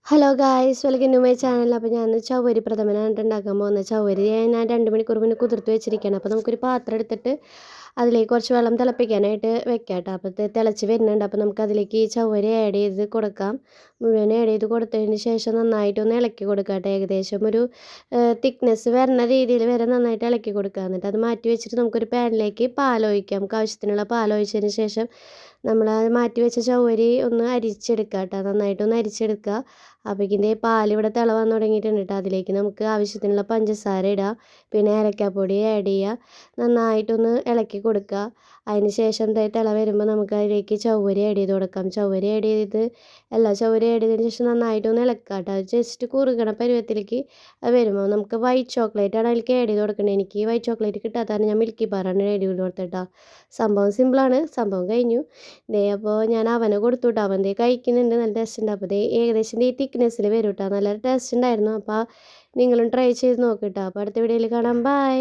Hello guys welcome to my channel. അപ്പോൾ ഞാൻ ചവ്വരി പ്രഥമനാണ് ഉണ്ടാക്കാൻ പോകുന്നത്. ചവ്വരി ഞാൻ 2 മണിക്കൂർ മുന്നേ കുതിർത്ത് വെച്ചിരിക്കുകയാണ്. അപ്പോൾ നമുക്കൊരു പാത്രം എടുത്തിട്ട് അതിലേക്ക് കുറച്ച് വെള്ളം തിളപ്പിക്കാനായിട്ട് വെക്കാം കേട്ടോ. അപ്പോൾ തിളച്ച് വരുന്നുണ്ട്. അപ്പോൾ നമുക്ക് അതിലേക്ക് ഈ ചവ്വരി ആഡ് ചെയ്ത് കൊടുക്കാം. മുഴുവൻ ആഡ് ചെയ്ത് കൊടുത്തതിന് ശേഷം നന്നായിട്ടൊന്ന് ഇളക്കി കൊടുക്കാം കേട്ടോ. ഏകദേശം ഒരു തിക്നെസ് വരുന്ന രീതിയിൽ വരെ നന്നായിട്ട് ഇളക്കി കൊടുക്കുക. എന്നിട്ട് അത് മാറ്റി വെച്ചിട്ട് നമുക്കൊരു പാനിലേക്ക് പാലൊഴിക്കാം. നമുക്ക് ആവശ്യത്തിനുള്ള പാലൊഴിച്ചതിന് ശേഷം നമ്മൾ മാറ്റി വെച്ച ചവ്വരി ഒന്ന് അരിച്ചെടുക്കുക കേട്ടോ. നന്നായിട്ടൊന്ന് അരിച്ചെടുക്കുക. അപ്പോഴേക്കിൻ്റെ പാലിവിടെ തിള വന്ന് തുടങ്ങിയിട്ടുണ്ട് കേട്ടോ. അതിലേക്ക് നമുക്ക് ആവശ്യത്തിനുള്ള പഞ്ചസാര ഇടുക, പിന്നെ ഏലക്കാപ്പൊടി ആഡ് ചെയ്യുക, നന്നായിട്ടൊന്ന് ഇളക്കി കൊടുക്കുക. അതിന് ശേഷം തിള വരുമ്പോൾ നമുക്ക് അതിലേക്ക് ചവ്വരി ആഡ് ചെയ്ത് കൊടുക്കാം. ചവ്വരി ആഡ് ചെയ്ത് ചവ്വരി ആഡ് ചെയ്തതിന് ശേഷം നന്നായിട്ടൊന്ന് ഇളക്കുക കേട്ടോ. അത് ജസ്റ്റ് കുറുകണ പരുവത്തിലേക്ക് വരുമ്പോൾ നമുക്ക് വൈറ്റ് ചോക്ലേറ്റാണ് അതിലേക്ക് ആഡ് ചെയ്ത് കൊടുക്കേണ്ടത്. എനിക്ക് വൈറ്റ് ചോക്ലേറ്റ് കിട്ടാത്തതാണ് ഞാൻ മിൽക്കി ബാറാണ് ആഡ് ചെയ്ത് കൊടുത്തിട്ടാ. സംഭവം സിമ്പിളാണ്, സംഭവം കഴിഞ്ഞു. അപ്പോൾ ഞാൻ അവനെ കൊടുത്തു കേട്ടോ. അവൻ കഴിക്കുന്നുണ്ട്, നല്ല ടേസ്റ്റ് ഉണ്ട്. അപ്പോൾ ഏകദേശം ഈ തിക്നെസ്സിൽ വരും കേട്ടോ. നല്ല ടേസ്റ്റ് ഉണ്ടായിരുന്നു. അപ്പോൾ നിങ്ങളും ട്രൈ ചെയ്ത് നോക്കിട്ടോ. അപ്പോൾ അടുത്ത വീഡിയോയിൽ കാണാം. ബൈ.